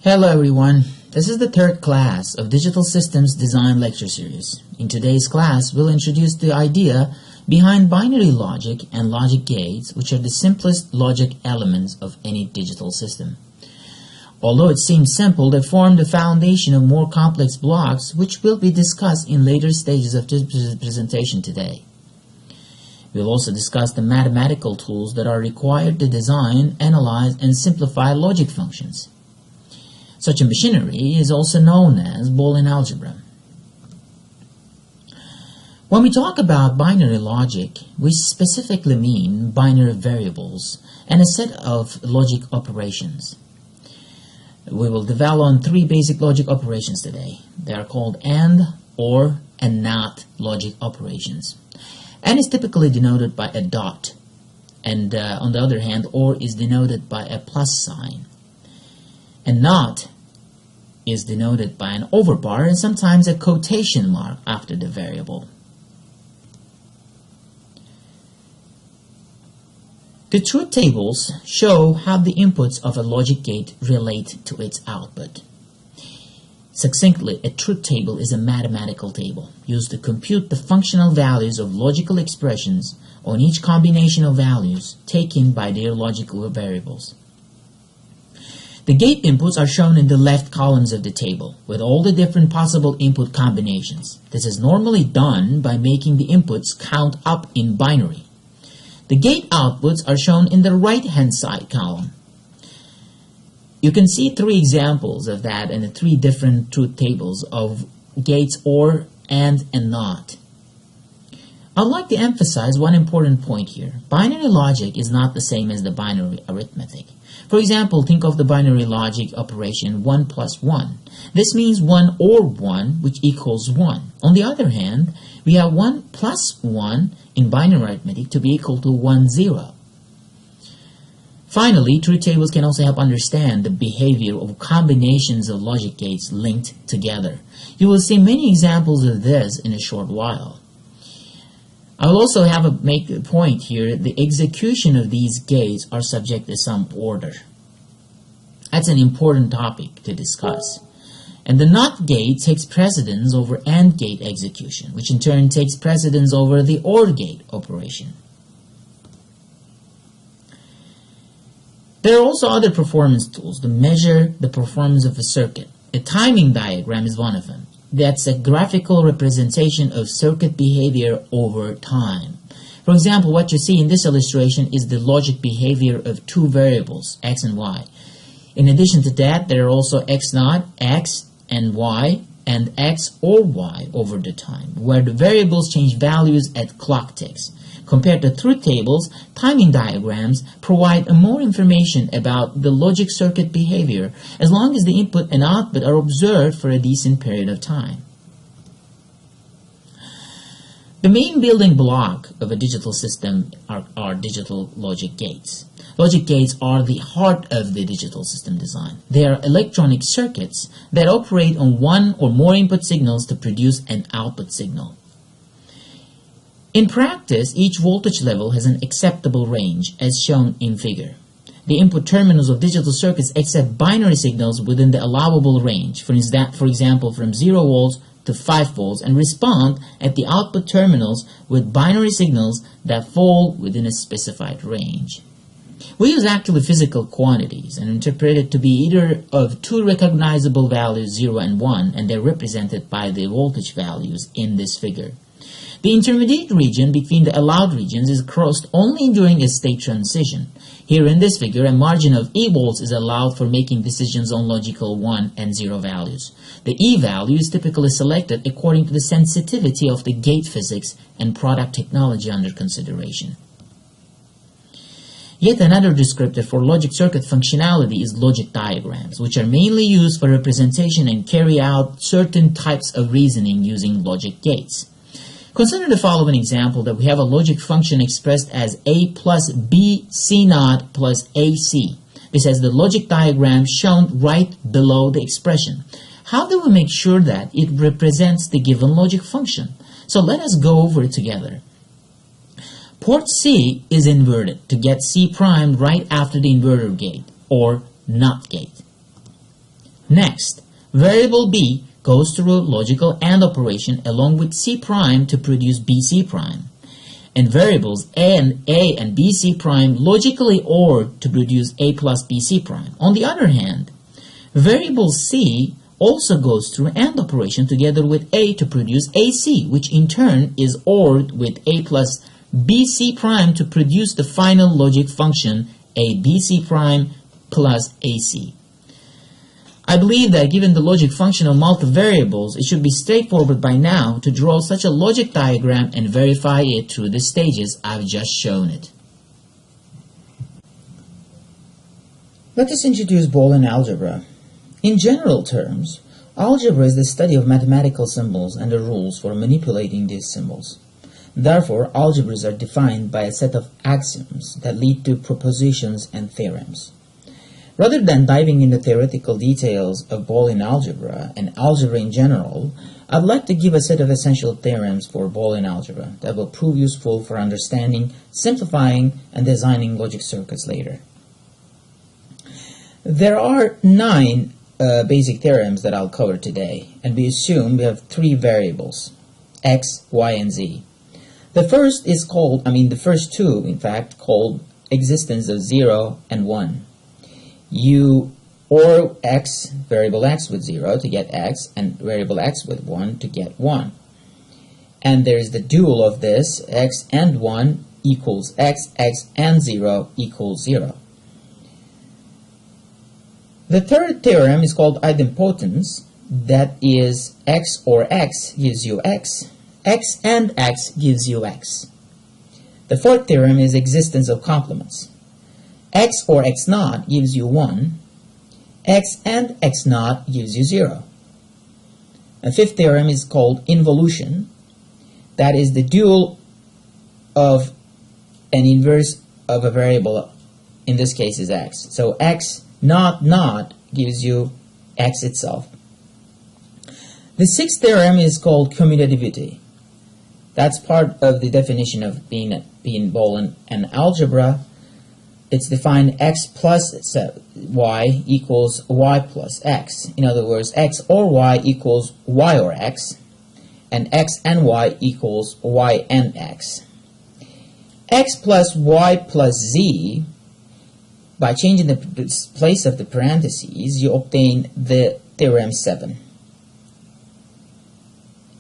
Hello everyone, this is the third class of Digital Systems Design lecture series. In today's class, we'll introduce the idea behind binary logic and logic gates, which are the simplest logic elements of any digital system. Although it seems simple, they form the foundation of more complex blocks, which will be discussed in later stages of this presentation today. We'll also discuss the mathematical tools that are required to design, analyze, and simplify logic functions. Such a machinery is also known as Boolean Algebra. When we talk about binary logic, we specifically mean binary variables and a set of logic operations. We will develop on three basic logic operations today. They are called AND, OR, and NOT logic operations. AND is typically denoted by a dot, and on the other hand, OR is denoted by a plus sign. And NOT is denoted by an overbar and sometimes a quotation mark after the variable. The truth tables show how the inputs of a logic gate relate to its output. Succinctly, a truth table is a mathematical table used to compute the functional values of logical expressions on each combination of values taken by their logical variables. The gate inputs are shown in the left columns of the table with all the different possible input combinations. This is normally done by making the inputs count up in binary. The gate outputs are shown in the right-hand side column. You can see three examples of that in the three different truth tables of gates OR, AND, and NOT. I'd like to emphasize one important point here. Binary logic is not the same as the binary arithmetic. For example, think of the binary logic operation 1 plus 1. This means 1 or 1, which equals 1. On the other hand, we have 1 plus 1 in binary arithmetic to be equal to 1, 0. Finally, truth tables can also help understand the behavior of combinations of logic gates linked together. You will see many examples of this in a short while. I will also make a point here. The execution of these gates are subject to some order. That's an important topic to discuss. And the NOT gate takes precedence over AND gate execution, which in turn takes precedence over the OR gate operation. There are also other performance tools to measure the performance of a circuit. A timing diagram is one of them. That's a graphical representation of circuit behavior over time. For example, what you see in this illustration is the logic behavior of two variables, x and y. In addition to that, there are also x0, x, and y, and x or y over the time, where the variables change values at clock ticks. Compared to truth tables, timing diagrams provide more information about the logic circuit behavior as long as the input and output are observed for a decent period of time. The main building block of a digital system are digital logic gates. Logic gates are the heart of the digital system design. They are electronic circuits that operate on one or more input signals to produce an output signal. In practice, each voltage level has an acceptable range, as shown in figure. The input terminals of digital circuits accept binary signals within the allowable range, for example, from 0 volts to 5 volts, and respond at the output terminals with binary signals that fall within a specified range. We use actually physical quantities and interpret it to be either of two recognizable values, 0 and 1, and they're represented by the voltage values in this figure. The intermediate region between the allowed regions is crossed only during a state transition. Here in this figure, a margin of E volts is allowed for making decisions on logical 1 and 0 values. The E value is typically selected according to the sensitivity of the gate physics and product technology under consideration. Yet another descriptor for logic circuit functionality is logic diagrams, which are mainly used for representation and carry out certain types of reasoning using logic gates. Consider the following example that we have a logic function expressed as a plus b c naught plus ac. This has the logic diagram shown right below the expression. How do we make sure that it represents the given logic function? So let us go over it together. Port C is inverted to get C prime right after the inverter gate, or NOT gate. Next, variable b goes through logical AND operation along with c prime to produce bc prime. And variables a and bc prime logically OR to produce a plus bc prime. On the other hand, variable c also goes through AND operation together with a to produce ac, which in turn is ORed with a plus bc prime to produce the final logic function a bc prime plus ac. I believe that given the logic function of multivariables, it should be straightforward by now to draw such a logic diagram and verify it through the stages I've just shown it. Let us introduce Boolean algebra. In general terms, algebra is the study of mathematical symbols and the rules for manipulating these symbols. Therefore, algebras are defined by a set of axioms that lead to propositions and theorems. Rather than diving into theoretical details of Boolean algebra and algebra in general, I'd like to give a set of essential theorems for Boolean algebra that will prove useful for understanding, simplifying, and designing logic circuits later. There are 9 basic theorems that I'll cover today, and we assume we have 3 variables, x, y, and z. The first is called, the first 2, in fact, called existence of 0 and 1. You OR x, variable x with 0 to get x, and variable x with 1 to get 1. And there is the dual of this, x and 1 equals x, x and 0 equals 0. The third theorem is called idempotence, that is x or x gives you x, x and x gives you x. The fourth theorem is existence of complements. X or x naught gives you 1, x and x naught gives you 0. The fifth theorem is called involution, that is the dual of an inverse of a variable, in this case is x. So x naught gives you x itself. The sixth theorem is called commutativity. That's part of the definition of being Boolean and algebra. It's defined x plus y equals y plus x. In other words, x or y equals y or x, and x and y equals y and x. X plus y plus z, by changing the place of the parentheses, you obtain the theorem 7.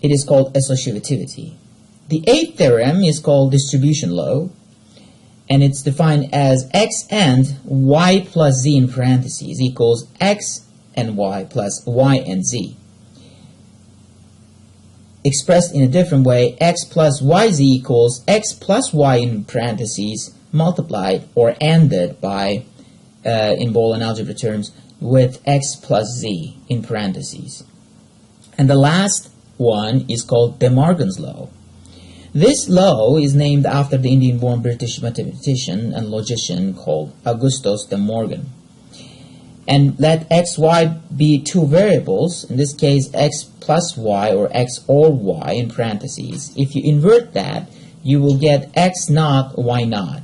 It is called associativity. The eighth theorem is called distribution law, and it's defined as x and y plus z in parentheses equals x and y plus y and z. Expressed in a different way, x plus yz equals x plus y in parentheses multiplied or ANDed by, in Boolean algebra terms, with x plus z in parentheses. And the last one is called De Morgan's law. This law is named after the Indian-born British mathematician and logician called Augustus De Morgan. And let x, y be 2 variables, in this case x plus y or x or y in parentheses. If you invert that, you will get x naught, y naught.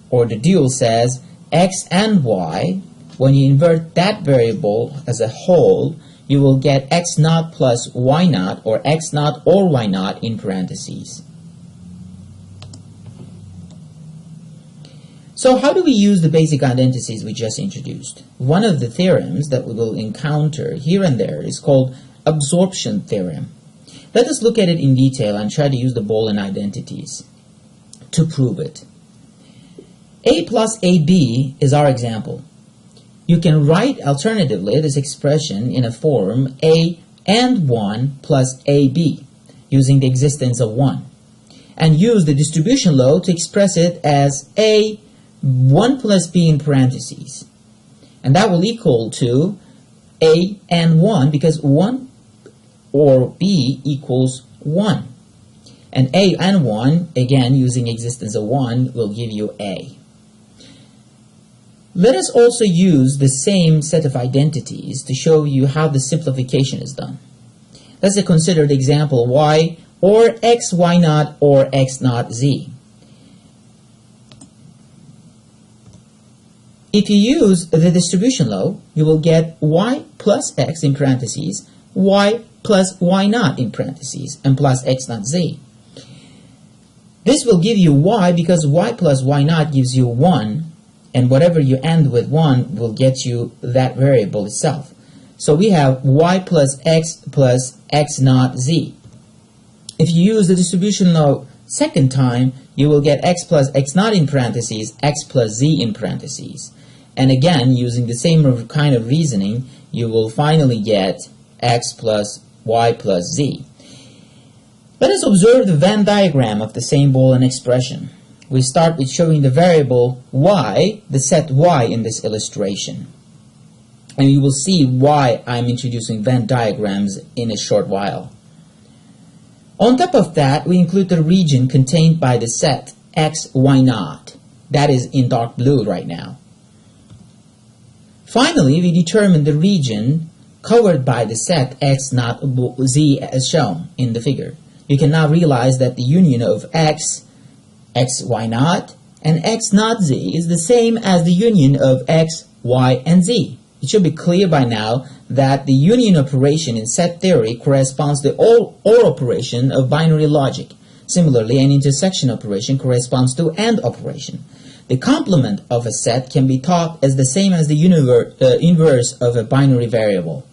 Or the dual says x and y, when you invert that variable as a whole, you will get x naught plus y naught or x naught or y naught in parentheses. So how do we use the basic identities we just introduced? One of the theorems that we will encounter here and there is called absorption theorem. Let us look at it in detail and try to use the Boolean identities to prove it. A plus AB is our example. You can write alternatively this expression in a form A and 1 plus AB using the existence of 1, and use the distribution law to express it as A 1 plus B in parentheses. And that will equal to A and 1 because 1 or B equals 1. And A and 1, again using existence of 1, will give you A. Let us also use the same set of identities to show you how the simplification is done. Let's consider the example y or x y naught or x naught z. If you use the distribution law, you will get y plus x in parentheses, y plus y naught in parentheses, and plus x naught z. This will give you y because y plus y naught gives you 1, and whatever you end with 1 will get you that variable itself. So we have y plus x naught z. If you use the distribution law second time, you will get x plus x naught in parentheses, x plus z in parentheses. And again, using the same kind of reasoning, you will finally get x plus y plus z. Let us observe the Venn diagram of the same Boolean expression. We start with showing the variable y, the set y in this illustration. And you will see why I'm introducing Venn diagrams in a short while. On top of that, we include the region contained by the set x, y naught. That is in dark blue right now. Finally, we determine the region covered by the set x naught z as shown in the figure. You can now realize that the union of x, y naught, and x naught z is the same as the union of x, y, and z. It should be clear by now that the union operation in set theory corresponds to OR operation of binary logic. Similarly, an intersection operation corresponds to AND operation. The complement of a set can be thought as the same as the inverse of a binary variable.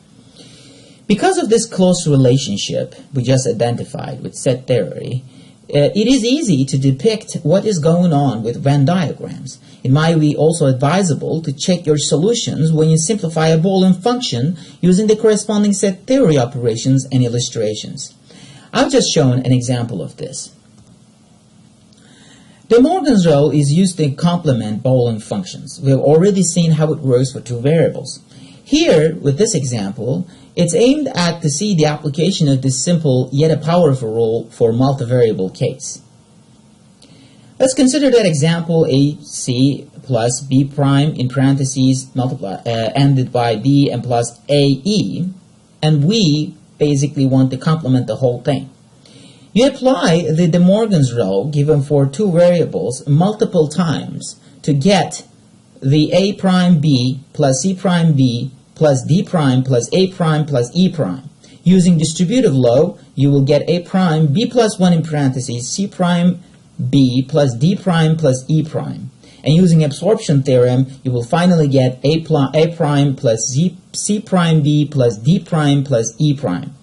Because of this close relationship we just identified with set theory, it is easy to depict what is going on with Venn diagrams. It might be also advisable to check your solutions when you simplify a Boolean function using the corresponding set theory operations and illustrations. I've just shown an example of this. De Morgan's rule is used to complement Boolean functions. We have already seen how it works for two variables. Here, with this example, it's aimed at to see the application of this simple yet a powerful rule for multivariable case. Let's consider that example AC plus B prime in parentheses ended by B and plus AE, and we basically want to complement the whole thing. You apply the De Morgan's rule given for two variables multiple times to get the A prime B plus C prime B plus D prime plus A prime plus E prime. Using distributive law, you will get A prime B plus 1 in parentheses C prime B plus D prime plus E prime. And using absorption theorem, you will finally get A prime plus C prime B plus D prime plus E prime.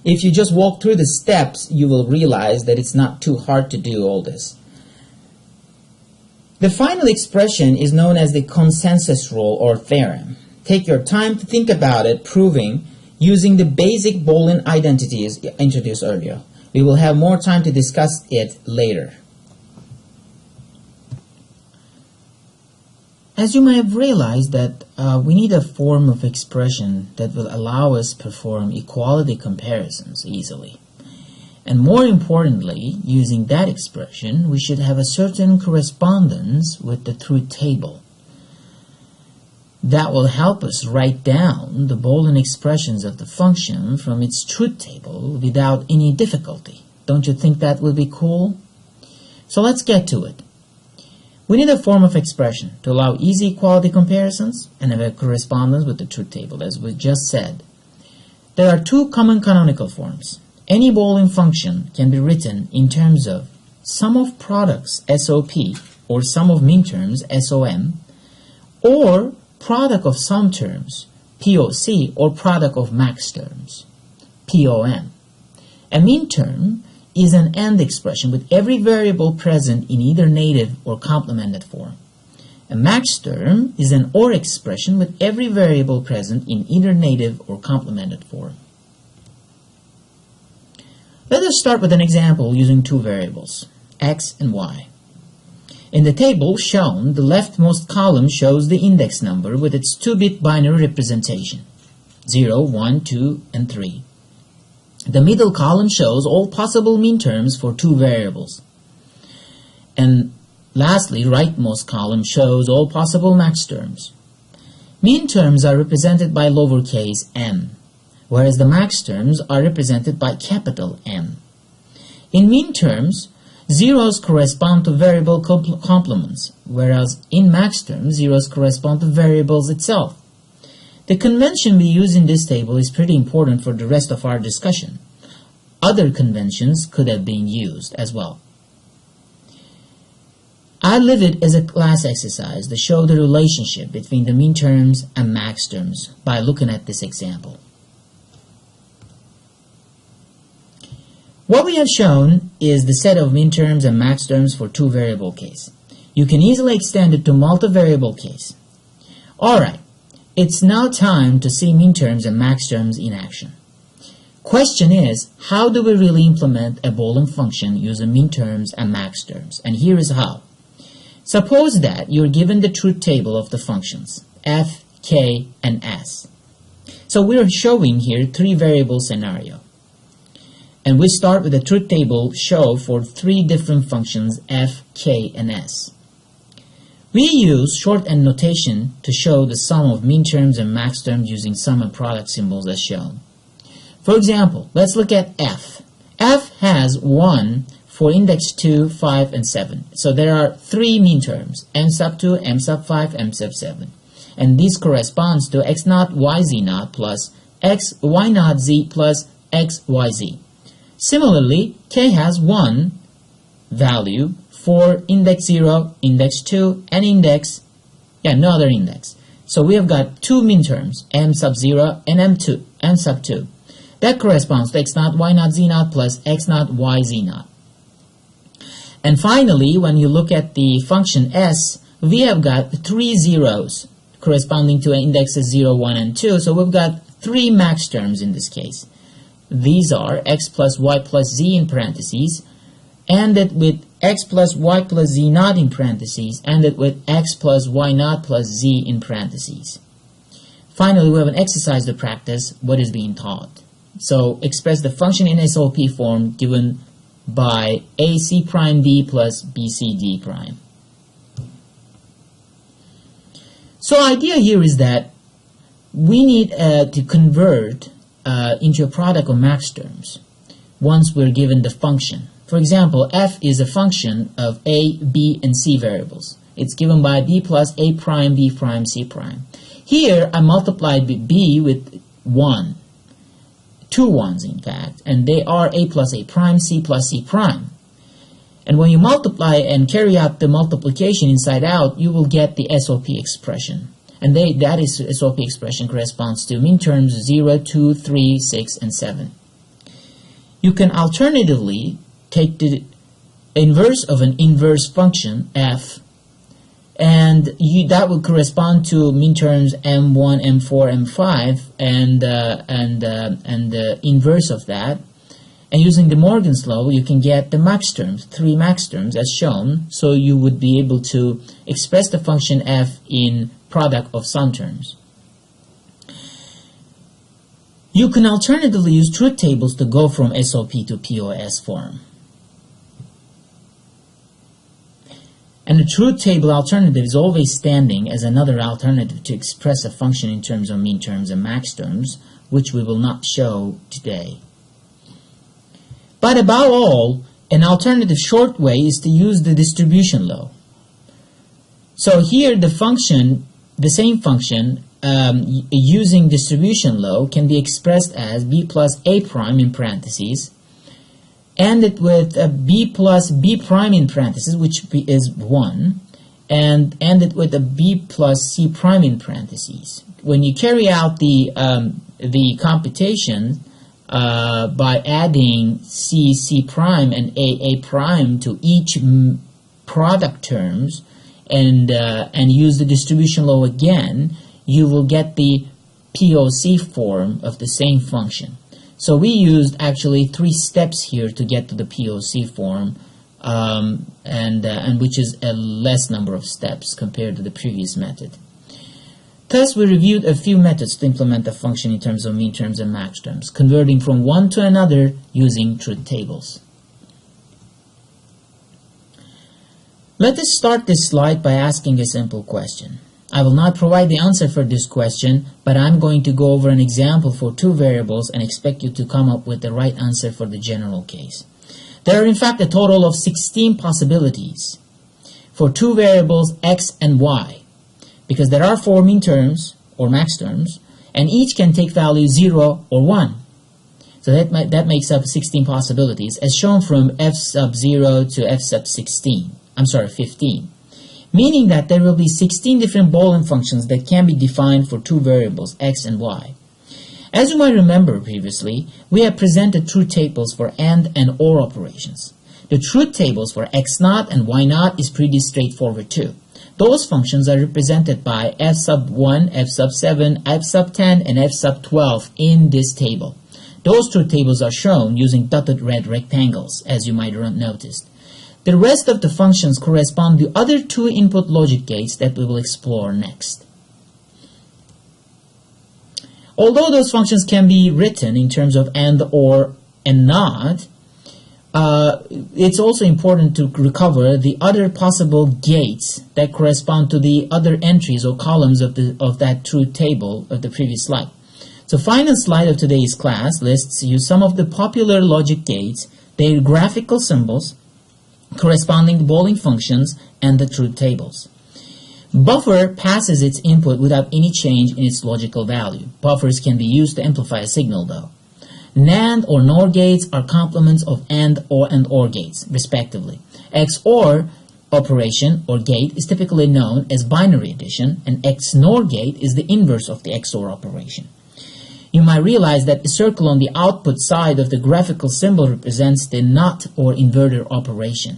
If you just walk through the steps, you will realize that it's not too hard to do all this. The final expression is known as the consensus rule or theorem. Take your time to think about it, proving using the basic Boolean identities introduced earlier. We will have more time to discuss it later. As you may have realized that we need a form of expression that will allow us to perform equality comparisons easily. And more importantly, using that expression, we should have a certain correspondence with the truth table. That will help us write down the Boolean expressions of the function from its truth table without any difficulty. Don't you think that would be cool? So let's get to it. We need a form of expression to allow easy equality comparisons and have a correspondence with the truth table, as we just said. There are two common canonical forms. Any Boolean function can be written in terms of sum of products, SOP, or sum of minterms, SOM, or product of sum terms, POC, or product of max terms, POM. A minterm is an AND expression with every variable present in either native or complemented form. A max term is an OR expression with every variable present in either native or complemented form. Let us start with an example using two variables, x and y. In the table shown, the leftmost column shows the index number with its 2-bit binary representation, 0, 1, 2, and 3. The middle column shows all possible minterms for two variables. And lastly, rightmost column shows all possible max terms. Minterms are represented by lowercase m, whereas the max terms are represented by capital M. In minterms, Zeros correspond to variable complements, whereas in max terms, zeros correspond to variables itself. The convention we use in this table is pretty important for the rest of our discussion. Other conventions could have been used as well. I leave it as a class exercise to show the relationship between the min terms and max terms by looking at this example. What we have shown is the set of min terms and max terms for two variable case. You can easily extend it to multivariable case. Alright, it's now time to see min terms and max terms in action. Question is, how do we really implement a Boolean function using min terms and max terms? And here is how. Suppose that you're given the truth table of the functions f, k, and s. So we're showing here three variable scenario. And we start with a truth table show for three different functions f, k, and s. We use shorthand notation to show the sum of min terms and max terms using sum and product symbols as shown. For example, let's look at f. f has 1 for index 2, 5, and 7. So there are three min terms, m sub 2, m sub 5, m sub 7. And this corresponds to x naught, y z naught plus x, y naught z plus x, y z. Similarly, k has 1 value for index 0, index 2, and no other index. So we have got two min terms, m sub 0 and m sub 2. That corresponds to x naught, y naught, z naught plus x naught, y z naught. And finally, when you look at the function s, we have got three zeros corresponding to indexes 0, 1, and 2. So we've got three max terms in this case. These are x plus y plus z in parentheses, ended with x plus y plus z naught in parentheses, ended with x plus y naught plus z in parentheses. Finally, we have an exercise to practice what is being taught. So express the function in SOP form given by AC prime D plus BC D prime. So idea here is that we need to convert into a product of max terms once we're given the function. For example, f is a function of a, b, and c variables. It's given by b plus a prime, b prime, c prime. Here I multiplied b with 1. Two ones in fact, and they are a plus a prime, c plus c prime. And when you multiply and carry out the multiplication inside out, you will get the SOP expression. And that SOP expression corresponds to min terms 0, 2, 3, 6, and 7. You can alternatively take the inverse of an inverse function, f, and that would correspond to min terms m1, m4, m5, and the inverse of that. And using the Morgan's law, you can get the max terms, three max terms as shown. So you would be able to express the function f in product of sum terms. You can alternatively use truth tables to go from SOP to POS form. And the truth table alternative is always standing as another alternative to express a function in terms of min terms and max terms, which we will not show today. But above all, an alternative short way is to use the distribution law. So here the function, the same function, using distribution law can be expressed as b plus a prime in parentheses, ended with a b plus b prime in parentheses, which is 1, and ended with a b plus c prime in parentheses. When you carry out the computation by adding c prime and a prime to each product terms and use the distribution law again, you will get the POC form of the same function. So we used actually 3 steps here to get to the POC form, and which is a less number of steps compared to the previous method. Thus, we reviewed a few methods to implement a function in terms of min terms and max terms, converting from one to another using truth tables. Let us start this slide by asking a simple question. I will not provide the answer for this question, but I'm going to go over an example for 2 variables and expect you to come up with the right answer for the general case. There are in fact a total of 16 possibilities for two variables x and y, because there are 4 min terms or max terms, and each can take value 0 or 1. So that makes up 16 possibilities, as shown from f sub 0 to f sub 15, meaning that there will be 16 different Boolean functions that can be defined for two variables, x and y. As you might remember previously, we have presented truth tables for and or operations. The truth tables for x0 and y0 is pretty straightforward too. Those functions are represented by f sub 1, f sub 7, f sub 10, and f sub 12 in this table. Those truth tables are shown using dotted red rectangles, as you might have noticed. The rest of the functions correspond to other two input logic gates that we will explore next. Although those functions can be written in terms of and, or, and not, it's also important to recover the other possible gates that correspond to the other entries or columns of that truth table of the previous slide. So final slide of today's class lists you some of the popular logic gates, their graphical symbols corresponding to Boolean functions, and the truth tables. Buffer passes its input without any change in its logical value. Buffers can be used to amplify a signal though. NAND or NOR gates are complements of AND or gates, respectively. XOR operation or gate is typically known as binary addition, and XNOR gate is the inverse of the XOR operation. You might realize that the circle on the output side of the graphical symbol represents the NOT or inverter operation.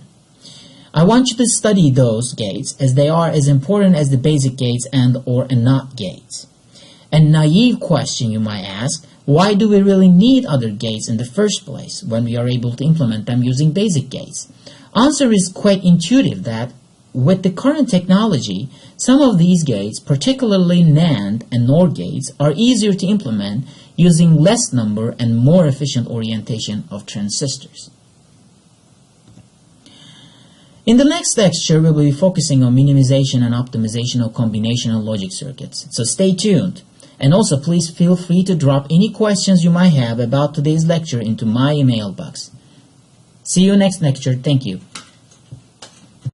I want you to study those gates, as they are as important as the basic gates and NOT gates. A naive question you might ask: why do we really need other gates in the first place when we are able to implement them using basic gates? Answer is quite intuitive, that with the current technology, some of these gates, particularly NAND and NOR gates, are easier to implement using less number and more efficient orientation of transistors. In the next lecture, we will be focusing on minimization and optimization of combinational logic circuits. So stay tuned. And also, please feel free to drop any questions you might have about today's lecture into my email box. See you next lecture. Thank you.